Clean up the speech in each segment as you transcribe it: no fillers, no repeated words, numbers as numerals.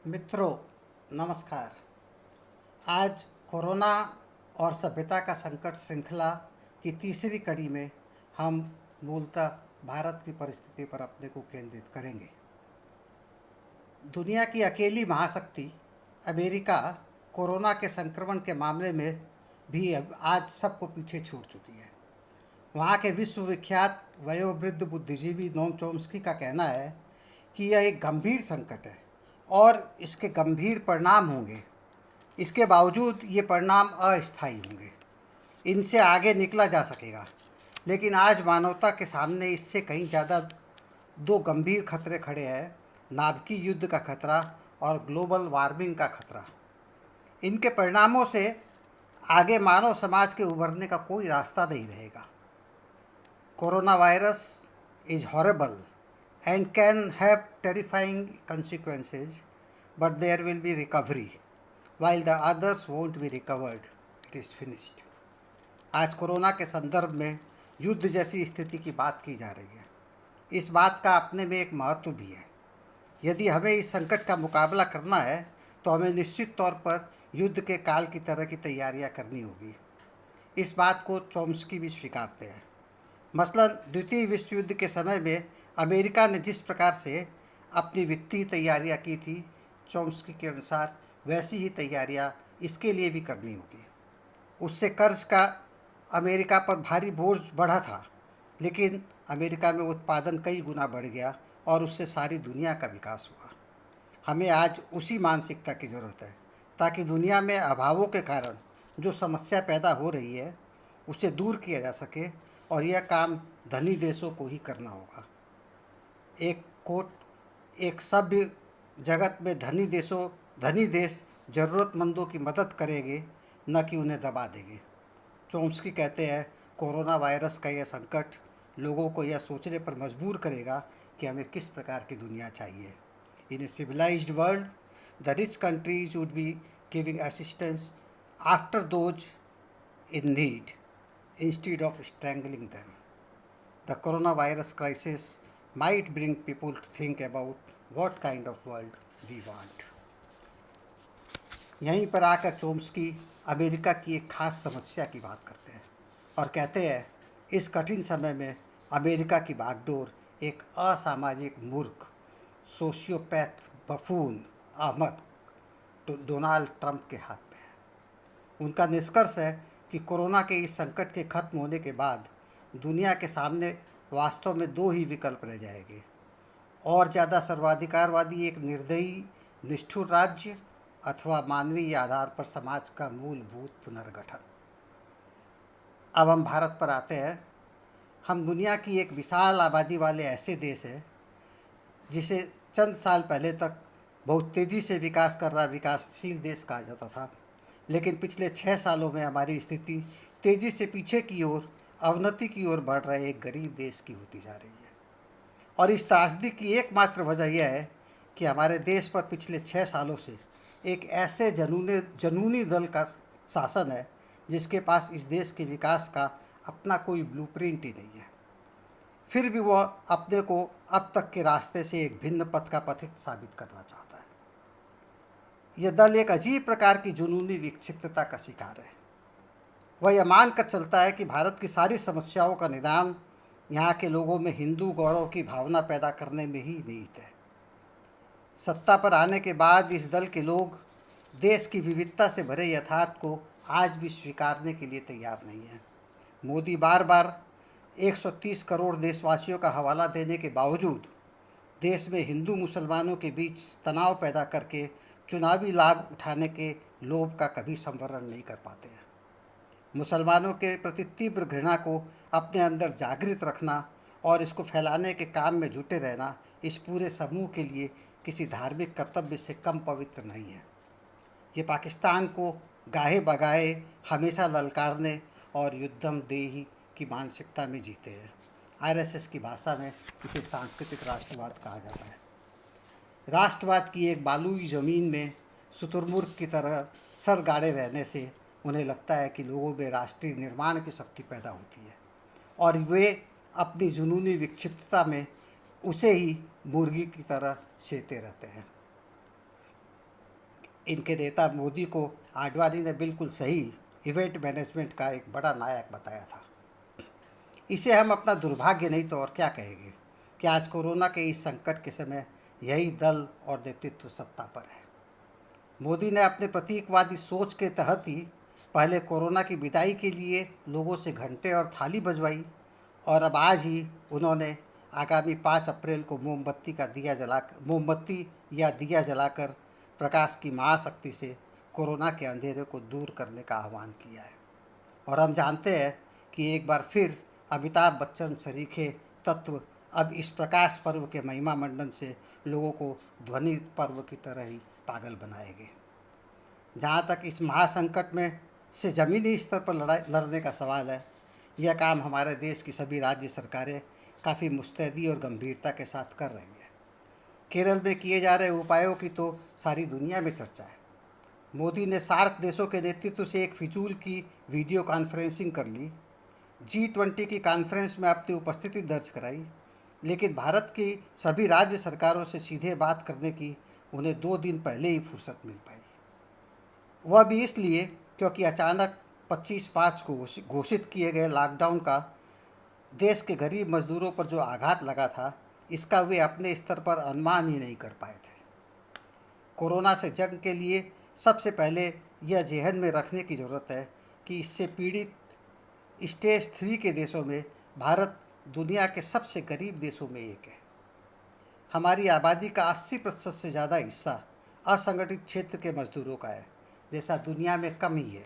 मित्रों, नमस्कार। आज कोरोना और सभ्यता का संकट श्रृंखला की तीसरी कड़ी में हम मूलतः भारत की परिस्थिति पर अपने को केंद्रित करेंगे। दुनिया की अकेली महाशक्ति अमेरिका कोरोना के संक्रमण के मामले में भी अब आज सबको पीछे छोड़ चुकी है। वहाँ के विश्वविख्यात वयोवृद्ध बुद्धिजीवी नोम चोम्स्की का कहना है कि यह एक गंभीर संकट है और इसके गंभीर परिणाम होंगे। इसके बावजूद ये परिणाम अस्थायी होंगे, इनसे आगे निकला जा सकेगा। लेकिन आज मानवता के सामने इससे कहीं ज़्यादा दो गंभीर खतरे खड़े हैं: नाभिकीय युद्ध का खतरा और ग्लोबल वार्मिंग का खतरा। इनके परिणामों से आगे मानव समाज के उभरने का कोई रास्ता नहीं रहेगा। Corona virus is horrible and can have terrifying consequences, but there will be recovery, while the others won't be recovered. It is finished. आज कोरोना के संदर्भ में युद्ध जैसी स्थिति की बात की जा रही है। इस बात का अपने में एक महत्व भी है। यदि हमें इस संकट का मुकाबला करना है तो हमें निश्चित तौर पर युद्ध के काल की तरह की तैयारियां करनी होगी। इस बात को चोम्स्की भी स्वीकारते हैं। मसलन द्वितीय विश्व युद्ध के समय में अमेरिका ने जिस प्रकार से अपनी वित्तीय तैयारियां की थी, चोम्स्की के अनुसार वैसी ही तैयारियां इसके लिए भी करनी होगी। उससे कर्ज का अमेरिका पर भारी बोझ बढ़ा था, लेकिन अमेरिका में उत्पादन कई गुना बढ़ गया और उससे सारी दुनिया का विकास हुआ। हमें आज उसी मानसिकता की ज़रूरत है ताकि दुनिया में अभावों के कारण जो समस्या पैदा हो रही है उसे दूर किया जा सके, और यह काम धनी देशों को ही करना होगा। एक कोट, एक सभ्य जगत में धनी देश ज़रूरतमंदों की मदद करेंगे, न कि उन्हें दबा देंगे। चोम्स्की कहते हैं, कोरोना वायरस का यह संकट लोगों को यह सोचने पर मजबूर करेगा कि हमें किस प्रकार की दुनिया चाहिए। In a civilised world, the rich countries would be giving assistance after those in need instead of strangling them. The coronavirus crisis might bring people to think about what kind of world we want. यहीं पर आकर Chomsky America की एक खास समस्या की बात करते हैं और कहते हैं, इस कठिन समय में अमेरिका की बागडोर एक असामाजिक मूर्ख सोशियोपैथ बफून अहमद डोनाल्ड ट्रंप के हाथ में है। उनका निष्कर्ष है कि कोरोना के इस संकट के खत्म होने के बाद दुनिया के सामने वास्तव में दो ही विकल्प रह जाएंगे: और ज़्यादा सर्वाधिकारवादी एक निर्दयी निष्ठुर राज्य, अथवा मानवीय आधार पर समाज का मूलभूत पुनर्गठन। अब हम भारत पर आते हैं। हम दुनिया की एक विशाल आबादी वाले ऐसे देश हैं जिसे चंद साल पहले तक बहुत तेज़ी से विकास कर रहा विकासशील देश कहा जाता था, लेकिन पिछले 6 सालों में हमारी स्थिति तेज़ी से पीछे की ओर, अवनति की ओर बढ़ रहे एक गरीब देश की होती जा रही है। और इस त्रासदी की एकमात्र वजह यह है कि हमारे देश पर पिछले 6 सालों से एक ऐसे जनूनी दल का शासन है जिसके पास इस देश के विकास का अपना कोई ब्लूप्रिंट ही नहीं है। फिर भी वह अपने को अब तक के रास्ते से एक भिन्न पथ का पथिक साबित करना चाहता है। यह दल एक अजीब प्रकार की जुनूनी विक्षिप्तता का शिकार है। वह यह मानकर चलता है कि भारत की सारी समस्याओं का निदान यहाँ के लोगों में हिंदू गौरव की भावना पैदा करने में ही निहित है। सत्ता पर आने के बाद इस दल के लोग देश की विविधता से भरे यथार्थ को आज भी स्वीकारने के लिए तैयार नहीं है। मोदी बार बार 130 करोड़ देशवासियों का हवाला देने के बावजूद देश में हिंदू मुसलमानों के बीच तनाव पैदा करके चुनावी लाभ उठाने के लोभ का कभी संवरण नहीं कर पाते हैं। मुसलमानों के प्रति तीव्र घृणा को अपने अंदर जागृत रखना और इसको फैलाने के काम में जुटे रहना इस पूरे समूह के लिए किसी धार्मिक कर्तव्य से कम पवित्र नहीं है। ये पाकिस्तान को गाहे बगाए हमेशा ललकारने और युद्धम देही की मानसिकता में जीते हैं। आरएसएस की भाषा में इसे सांस्कृतिक राष्ट्रवाद कहा जाता है। राष्ट्रवाद की एक बालुई ज़मीन में शुतुरमुर्ग की तरह सर गाड़े रहने से उन्हें लगता है कि लोगों में राष्ट्रीय निर्माण की शक्ति पैदा होती है, और वे अपनी जुनूनी विक्षिप्तता में उसे ही मुर्गी की तरह सेते रहते हैं। इनके नेता मोदी को आडवाणी ने बिल्कुल सही इवेंट मैनेजमेंट का एक बड़ा नायक बताया था। इसे हम अपना दुर्भाग्य नहीं तो और क्या कहेंगे कि आज कोरोना के इस संकट के समय यही दल और नेतृत्व सत्ता पर है। मोदी ने अपने प्रतीकवादी सोच के तहत ही पहले कोरोना की विदाई के लिए लोगों से घंटे और थाली बजवाई, और अब आज ही उन्होंने आगामी 5 अप्रैल को मोमबत्ती या दिया जलाकर प्रकाश की महाशक्ति से कोरोना के अंधेरे को दूर करने का आह्वान किया है। और हम जानते हैं कि एक बार फिर अमिताभ बच्चन सरीखे तत्व अब इस प्रकाश पर्व के महिमा मंडन से लोगों को ध्वनि पर्व की तरह ही पागल बनाएंगे। जहाँ तक इस महासंकट में से ज़मीनी स्तर पर लड़ने का सवाल है, यह काम हमारे देश की सभी राज्य सरकारें काफ़ी मुस्तैदी और गंभीरता के साथ कर रही है। केरल में किए जा रहे उपायों की तो सारी दुनिया में चर्चा है। मोदी ने सार्क देशों के नेतृत्व से एक फिजूल की वीडियो कॉन्फ्रेंसिंग कर ली, G20 की कॉन्फ्रेंस में अपनी उपस्थिति दर्ज कराई, लेकिन भारत की सभी राज्य सरकारों से सीधे बात करने की उन्हें 2 दिन पहले ही फुर्सत मिल पाई। वह भी इसलिए क्योंकि अचानक 25 मार्च को घोषित किए गए लॉकडाउन का देश के गरीब मजदूरों पर जो आघात लगा था, इसका वे अपने स्तर पर अनुमान ही नहीं कर पाए थे। कोरोना से जंग के लिए सबसे पहले यह ज़हन में रखने की ज़रूरत है कि इससे पीड़ित स्टेज 3 के देशों में भारत दुनिया के सबसे गरीब देशों में एक है। हमारी आबादी का 80% से ज़्यादा हिस्सा असंगठित क्षेत्र के मजदूरों का है, जैसा दुनिया में कम ही है।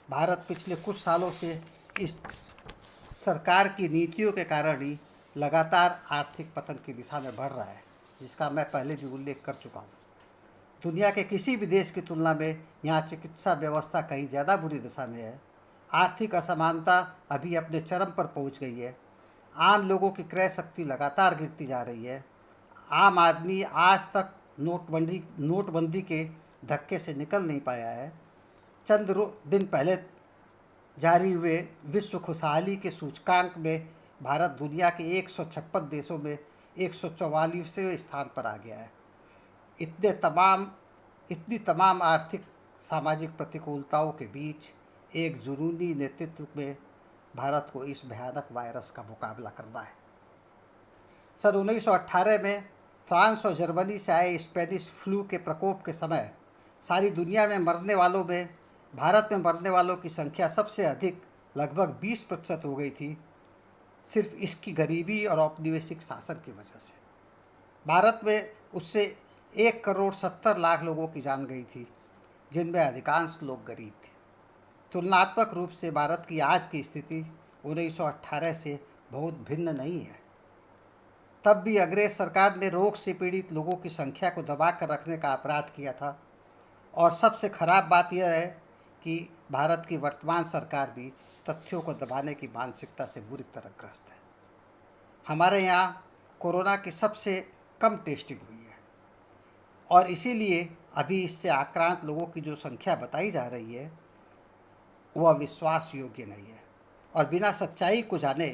भारत पिछले कुछ सालों से इस सरकार की नीतियों के कारण ही लगातार आर्थिक पतन की दिशा में बढ़ रहा है, जिसका मैं पहले भी उल्लेख कर चुका हूँ। दुनिया के किसी भी देश की तुलना में यहाँ चिकित्सा व्यवस्था कहीं ज़्यादा बुरी दशा में है। आर्थिक असमानता अभी अपने चरम पर पहुँच गई है। आम लोगों की क्रय शक्ति लगातार गिरती जा रही है। आम आदमी आज तक नोटबंदी के धक्के से निकल नहीं पाया है। चंद दिन पहले जारी हुए विश्व खुशहाली के सूचकांक में भारत दुनिया के 156 देशों में 144वें स्थान पर आ गया है। इतनी तमाम आर्थिक सामाजिक प्रतिकूलताओं के बीच एक जुनूनी नेतृत्व में भारत को इस भयानक वायरस का मुकाबला करना है। सन 1918 में फ्रांस और जर्मनी से आए स्पेनिश फ्लू के प्रकोप के समय सारी दुनिया में भारत में मरने वालों की संख्या सबसे अधिक लगभग 20% हो गई थी, सिर्फ इसकी गरीबी और औपनिवेशिक शासन की वजह से। भारत में उससे 1,70,00,000 लोगों की जान गई थी, जिनमें अधिकांश लोग गरीब थे। तुलनात्मक रूप से भारत की आज की स्थिति 1918 से बहुत भिन्न नहीं है। तब भी अंग्रेज सरकार ने रोग से पीड़ित लोगों की संख्या को दबा कर रखने का अपराध किया था, और सबसे खराब बात यह है कि भारत की वर्तमान सरकार भी तथ्यों को दबाने की मानसिकता से बुरी तरह ग्रस्त है। हमारे यहाँ कोरोना की सबसे कम टेस्टिंग हुई है, और इसीलिए अभी इससे आक्रांत लोगों की जो संख्या बताई जा रही है वह विश्वास योग्य नहीं है, और बिना सच्चाई को जाने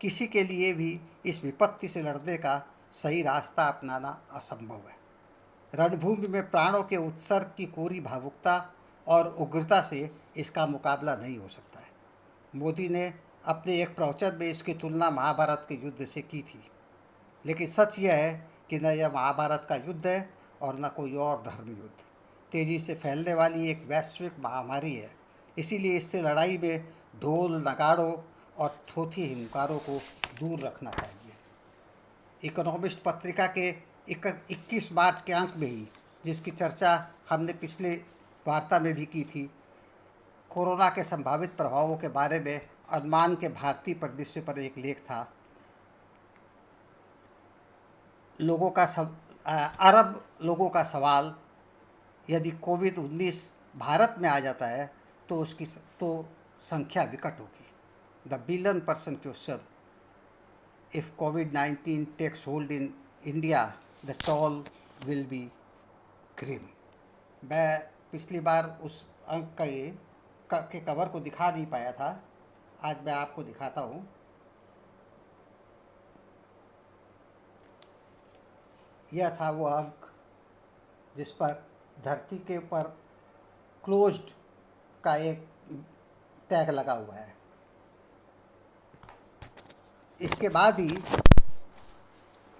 किसी के लिए भी इस विपत्ति से लड़ने का सही रास्ता अपनाना असंभव है। रणभूमि में प्राणों के उत्सर्ग की कोरी भावुकता और उग्रता से इसका मुकाबला नहीं हो सकता है। मोदी ने अपने एक प्रवचन में इसकी तुलना महाभारत के युद्ध से की थी, लेकिन सच यह है कि न यह महाभारत का युद्ध है और न कोई और धर्म युद्ध। तेज़ी से फैलने वाली एक वैश्विक महामारी है, इसीलिए इससे लड़ाई में ढोल नगाड़ों और थोथी हिंकारों को दूर रखना चाहिए। इकोनॉमिस्ट पत्रिका के 21 मार्च के अंक में ही, जिसकी चर्चा हमने पिछले वार्ता में भी की थी, कोरोना के संभावित प्रभावों के बारे में अनुमान के भारतीय परिदृश्य पर एक लेख था। अरब लोगों का सवाल, यदि कोविड-19 भारत में आ जाता है तो उसकी संख्या विकट होगी। The billion person question, if कोविड-19 takes hold in India the toll will be grim. मैं पिछली बार उस अंक के कवर को दिखा नहीं पाया था, आज मैं आपको दिखाता हूँ। यह था वो अंक जिस पर धरती के ऊपर क्लोज्ड का एक टैग लगा हुआ है। इसके बाद ही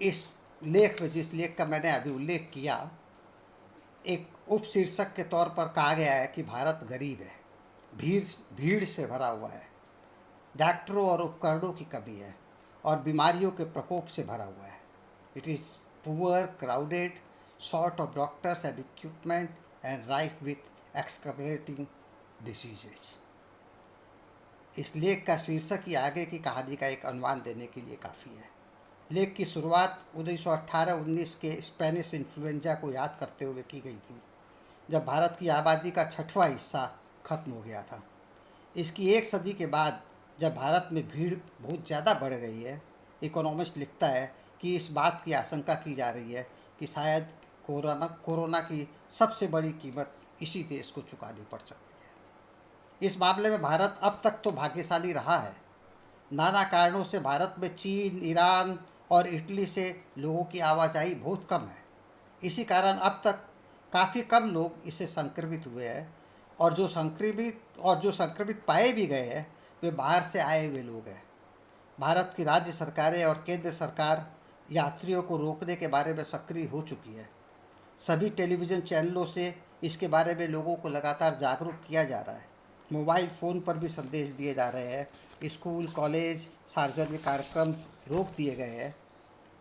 इस लेख में, जिस लेख का मैंने अभी उल्लेख किया, एक उपशीर्षक के तौर पर कहा गया है कि भारत गरीब है, भीड़ भीड़ से भरा हुआ है, डॉक्टरों और उपकरणों की कमी है और बीमारियों के प्रकोप से भरा हुआ है। It is poor, crowded, short of doctors and equipment and rife with excreting diseases. इस लेख का शीर्षक ही आगे की कहानी का एक अनुमान देने के लिए काफ़ी है। लेख की शुरुआत 1918-19 के स्पेनिश इन्फ्लुएंजा को याद करते हुए की गई थी, जब भारत की आबादी का 6वां हिस्सा खत्म हो गया था। इसकी एक सदी के बाद जब भारत में भीड़ बहुत ज़्यादा बढ़ गई है, इकोनॉमिस्ट लिखता है कि इस बात की आशंका की जा रही है कि शायद कोरोना की सबसे बड़ी कीमत इसी देश को चुकानी पड़ सकती है। इस मामले में भारत अब तक तो भाग्यशाली रहा है। नाना कारणों से भारत में चीन, ईरान और इटली से लोगों की आवाजाही बहुत कम है। इसी कारण अब तक काफ़ी कम लोग इससे संक्रमित हुए हैं, और जो संक्रमित पाए भी गए हैं वे बाहर से आए हुए लोग हैं। भारत की राज्य सरकारें और केंद्र सरकार यात्रियों को रोकने के बारे में सक्रिय हो चुकी है। सभी टेलीविज़न चैनलों से इसके बारे में लोगों को लगातार जागरूक किया जा रहा है। मोबाइल फ़ोन पर भी संदेश दिए जा रहे हैं। स्कूल, कॉलेज, सार्वजनिक कार्यक्रम रोक दिए गए हैं।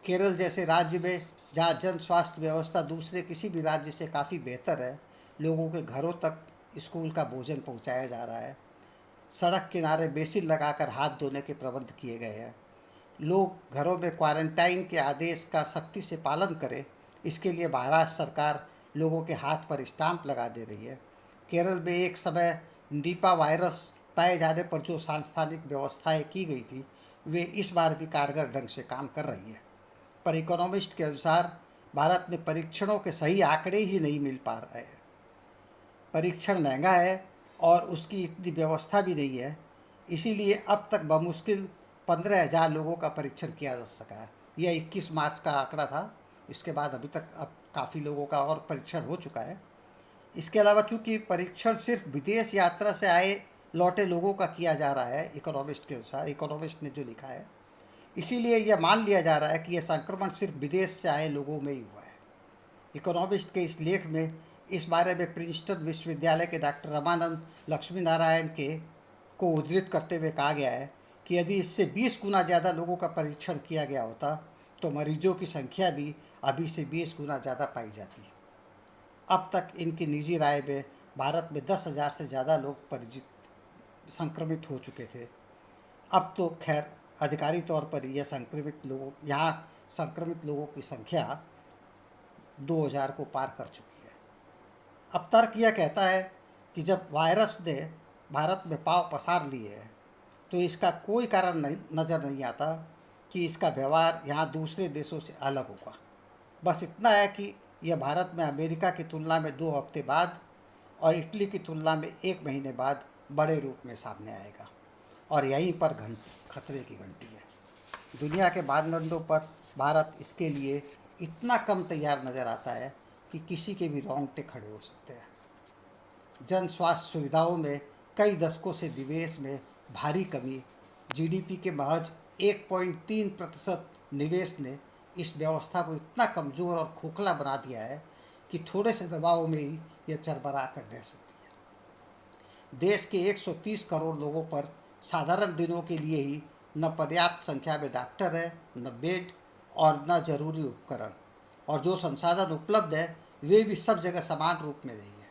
केरल जैसे राज्य में, जहाँ जन स्वास्थ्य व्यवस्था दूसरे किसी भी राज्य से काफ़ी बेहतर है, लोगों के घरों तक स्कूल का भोजन पहुँचाया जा रहा है। सड़क किनारे बेसिन लगाकर हाथ धोने के प्रबंध किए गए हैं। लोग घरों में क्वारंटाइन के आदेश का सख्ती से पालन करें, इसके लिए महाराष्ट्र सरकार लोगों के हाथ पर स्टाम्प लगा दे रही है। केरल में एक समय निपा वायरस पाए जाने पर जो सांस्थानिक व्यवस्थाएं की गई थी, वे इस बार भी कारगर ढंग से काम कर रही है। पर इकोनॉमिस्ट के अनुसार भारत में परीक्षणों के सही आंकड़े ही नहीं मिल पा रहे हैं। परीक्षण महंगा है और उसकी इतनी व्यवस्था भी नहीं है, इसीलिए अब तक बमुश्किल 15,000 लोगों का परीक्षण किया जा सका है। यह 21 मार्च का आंकड़ा था। इसके बाद अभी तक अब काफ़ी लोगों का और परीक्षण हो चुका है। इसके अलावा चूँकि परीक्षण सिर्फ विदेश यात्रा से आए लौटे लोगों का किया जा रहा है, इकोनॉमिस्ट के अनुसार, इकोनॉमिस्ट ने जो लिखा है, इसीलिए यह मान लिया जा रहा है कि यह संक्रमण सिर्फ विदेश से आए लोगों में ही हुआ है। इकोनॉमिस्ट के इस लेख में इस बारे में प्रिंसटन विश्वविद्यालय के डॉक्टर रमानंद लक्ष्मी नारायण को उद्धृत करते हुए कहा गया है कि यदि इससे 20 गुना ज़्यादा लोगों का परीक्षण किया गया होता तो मरीजों की संख्या भी अभी से 20 गुना ज़्यादा पाई जाती। अब तक इनकी निजी राय में भारत में 10,000 से ज़्यादा लोग संक्रमित हो चुके थे। अब तो खैर आधिकारिक तौर पर यहाँ संक्रमित लोगों की संख्या 2,000 को पार कर चुकी है। अब तर्क यह कहता है कि जब वायरस ने भारत में पाँव पसार लिए हैं तो इसका कोई कारण नज़र नहीं आता कि इसका व्यवहार यहाँ दूसरे देशों से अलग होगा। बस इतना है कि यह भारत में अमेरिका की तुलना में 2 हफ्ते बाद और इटली की तुलना में 1 महीने बाद बड़े रूप में सामने आएगा, और यहीं पर खतरे की घंटी है। दुनिया के मानदंडों पर भारत इसके लिए इतना कम तैयार नज़र आता है कि किसी के भी रोंगटे खड़े हो सकते हैं। जन स्वास्थ्य सुविधाओं में कई दशकों से निवेश में भारी कमी, जीडीपी के महज 1.3% निवेश ने इस व्यवस्था को इतना कमज़ोर और खोखला बना दिया है कि थोड़े से दबाव में ही यह चरमरा कर रह सकती है। देश के 130 करोड़ लोगों पर साधारण दिनों के लिए ही न पर्याप्त संख्या में डॉक्टर है, न बेड और न जरूरी उपकरण, और जो संसाधन उपलब्ध है वे भी सब जगह समान रूप में नहीं है।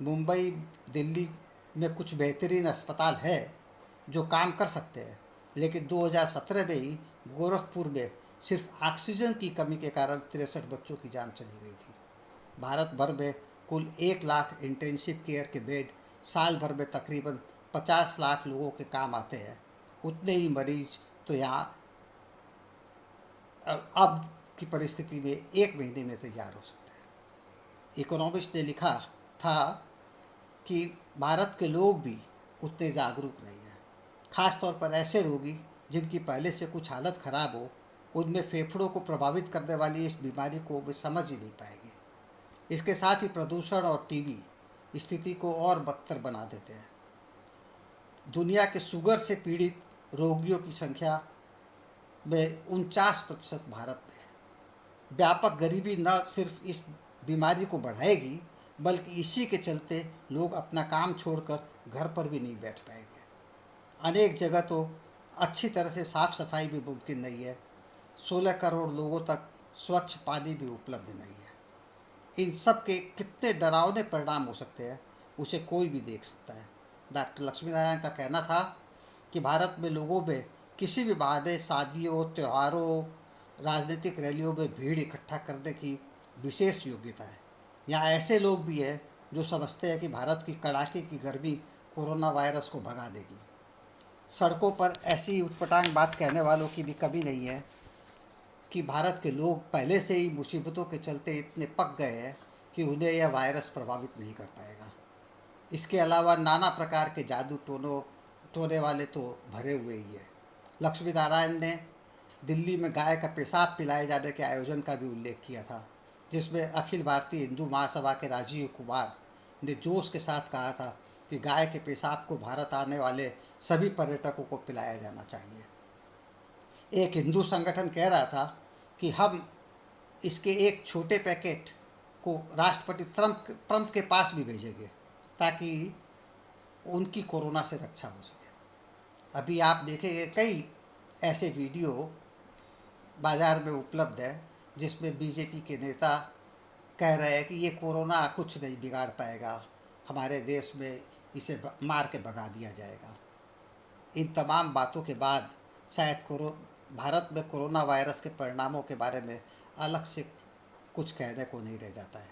मुंबई, दिल्ली में कुछ बेहतरीन अस्पताल है जो काम कर सकते हैं, लेकिन 2017 में ही गोरखपुर में सिर्फ ऑक्सीजन की कमी के कारण 63 बच्चों की जान चली गई थी। भारत भर में कुल 1 लाख इंटेंसिव केयर के बेड साल भर में तकरीबन 50 लाख लोगों के काम आते हैं। उतने ही मरीज तो यहाँ अब की परिस्थिति में 1 महीने में तैयार हो सकते हैं। इकोनॉमिस्ट ने लिखा था कि भारत के लोग भी उतने जागरूक नहीं हैं, खासतौर पर ऐसे रोगी जिनकी पहले से कुछ हालत खराब हो। उनमें फेफड़ों को प्रभावित करने वाली इस बीमारी को वे समझ ही नहीं पाएंगे। इसके साथ ही प्रदूषण और टीबी स्थिति को और बदतर बना देते हैं। दुनिया के शुगर से पीड़ित रोगियों की संख्या में 49% भारत में है। व्यापक गरीबी न सिर्फ इस बीमारी को बढ़ाएगी, बल्कि इसी के चलते लोग अपना काम छोड़कर घर पर भी नहीं बैठ पाएंगे। अनेक जगह तो अच्छी तरह से साफ सफाई भी मुमकिन नहीं है। 16 करोड़ लोगों तक स्वच्छ पानी भी उपलब्ध नहीं है। इन सब के कितने डरावने परिणाम हो सकते हैं, उसे कोई भी देख सकता है। डॉक्टर लक्ष्मी नारायण का कहना था कि भारत में लोगों में किसी भी बहाने शादियों, त्योहारों, राजनीतिक रैलियों में भीड़ इकट्ठा करने की विशेष योग्यता है। यहाँ ऐसे लोग भी हैं जो समझते हैं कि भारत की कड़ाके की गर्मी कोरोना वायरस को भगा देगी। सड़कों पर ऐसी उटपटांग बात कहने वालों की भी कमी नहीं है कि भारत के लोग पहले से ही मुसीबतों के चलते इतने पक गए हैं कि उन्हें यह वायरस प्रभावित नहीं कर पाएगा। इसके अलावा नाना प्रकार के जादू टोने वाले तो भरे हुए ही है। लक्ष्मी नारायण ने दिल्ली में गाय का पेशाब पिलाए जाने के आयोजन का भी उल्लेख किया था, जिसमें अखिल भारतीय हिंदू महासभा के राजीव कुमार ने जोश के साथ कहा था कि गाय के पेशाब को भारत आने वाले सभी पर्यटकों को पिलाया जाना चाहिए। एक हिंदू संगठन कह रहा था कि हम इसके एक छोटे पैकेट को राष्ट्रपति ट्रंप के पास भी भेजेंगे ताकि उनकी कोरोना से रक्षा हो सके। अभी आप देखेंगे कई ऐसे वीडियो बाज़ार में उपलब्ध है जिसमें बीजेपी के नेता कह रहे हैं कि ये कोरोना कुछ नहीं बिगाड़ पाएगा, हमारे देश में इसे मार के भगा दिया जाएगा। इन तमाम बातों के बाद शायद भारत में कोरोना वायरस के परिणामों के बारे में अलग से कुछ कहने को नहीं रह जाता है।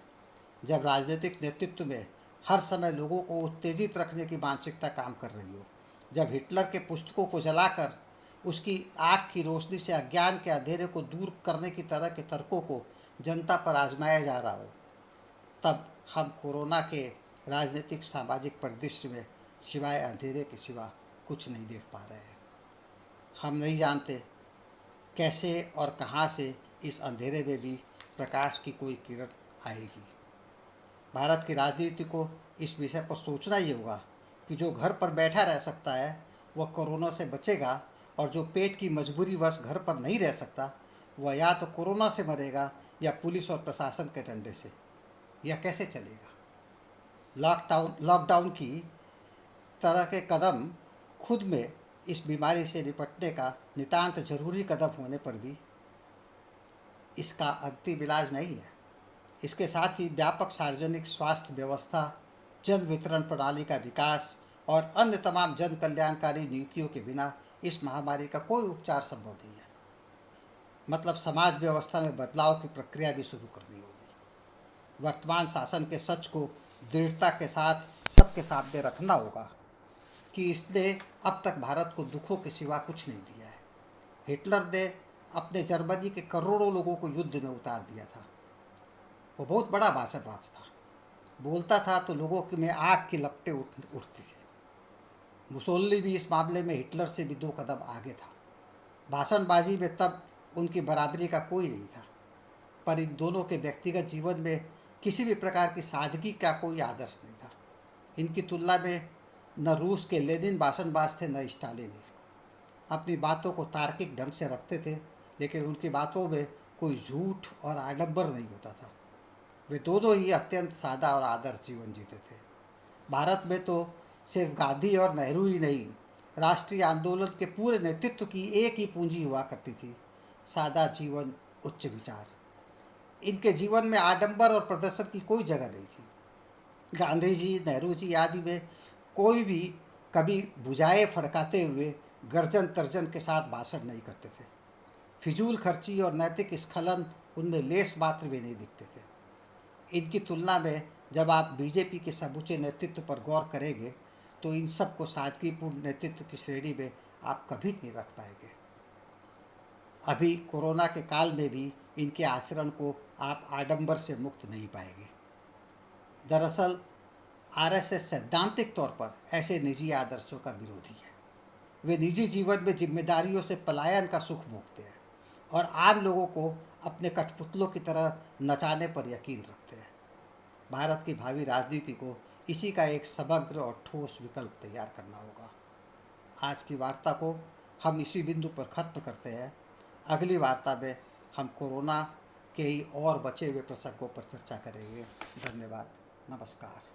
जब राजनीतिक नेतृत्व में हर समय लोगों को उत्तेजित रखने की मानसिकता काम कर रही हो, जब हिटलर के पुस्तकों को जलाकर उसकी आँख की रोशनी से अज्ञान के अंधेरे को दूर करने की तरह के तर्कों को जनता पर आजमाया जा रहा हो, तब हम कोरोना के राजनीतिक सामाजिक परिदृश्य में सिवाय अंधेरे के सिवा कुछ नहीं देख पा रहे हैं। हम नहीं जानते कैसे और कहाँ से इस अंधेरे में भी प्रकाश की कोई किरण आएगी। भारत की राजनीति को इस विषय पर सोचना ही होगा कि जो घर पर बैठा रह सकता है वह कोरोना से बचेगा, और जो पेट की मजबूरी वश घर पर नहीं रह सकता वह या तो कोरोना से मरेगा या पुलिस और प्रशासन के डंडे से। यह कैसे चलेगा? लॉकडाउन की तरह के कदम खुद में इस बीमारी से निपटने का नितांत जरूरी कदम होने पर भी इसका अंतिम इलाज नहीं है। इसके साथ ही व्यापक सार्वजनिक स्वास्थ्य व्यवस्था, जन वितरण प्रणाली का विकास और अन्य तमाम जन कल्याणकारी नीतियों के बिना इस महामारी का कोई उपचार संभव नहीं है। मतलब समाज व्यवस्था में बदलाव की प्रक्रिया भी शुरू करनी होगी। वर्तमान शासन के सच को दृढ़ता के साथ सबके सामने रखना होगा कि इसने अब तक भारत को दुखों के सिवा कुछ नहीं दिया है। हिटलर ने अपने जर्मनी के करोड़ों लोगों को युद्ध में उतार दिया था। वो बहुत बड़ा भाषणबाज था, बोलता था तो लोगों में आग की लपटें उठती थी। मुसोलिनी भी इस मामले में हिटलर से भी 2 कदम आगे था। भाषणबाजी में तब उनकी बराबरी का कोई नहीं था, पर इन दोनों के व्यक्तिगत जीवन में किसी भी प्रकार की सादगी का कोई आदर्श नहीं था। इनकी तुलना में न रूस के लेनिन भाषणबाज थे, न स्टालिन। अपनी बातों को तार्किक ढंग से रखते थे, लेकिन उनकी बातों में कोई झूठ और आडंबर नहीं होता था। वे दोनों ही अत्यंत सादा और आदर्श जीवन जीते थे। भारत में तो सिर्फ गांधी और नेहरू ही नहीं, राष्ट्रीय आंदोलन के पूरे नेतृत्व की एक ही पूंजी हुआ करती थी: सादा जीवन, उच्च विचार। इनके जीवन में आडंबर और प्रदर्शन की कोई जगह नहीं थी। गांधी जी, नेहरू जी आदि में कोई भी कभी भुजाएं फड़काते हुए गर्जन तर्जन के साथ भाषण नहीं करते थे। फिजूल खर्ची और नैतिक स्खलन उनमें लेस मात्र भी नहीं दिखते थे। इनकी तुलना में जब आप बीजेपी के समूचे नेतृत्व पर गौर करेंगे तो इन सबको सादगीपूर्ण नेतृत्व की श्रेणी में आप कभी नहीं रख पाएंगे। अभी कोरोना के काल में भी इनके आचरण को आप आडंबर से मुक्त नहीं पाएंगे। दरअसल आरएसएस सैद्धांतिक तौर पर ऐसे निजी आदर्शों का विरोधी है। वे निजी जीवन में जिम्मेदारियों से पलायन का सुख भोगते हैं और आम लोगों को अपने कठपुतलों की तरह नचाने पर यकीन रखते हैं। भारत की भावी राजनीति को इसी का एक समग्र और ठोस विकल्प तैयार करना होगा। आज की वार्ता को हम इसी बिंदु पर खत्म करते हैं। अगली वार्ता में हम कोरोना के ही और बचे हुए प्रसंगों पर चर्चा करेंगे। धन्यवाद। नमस्कार।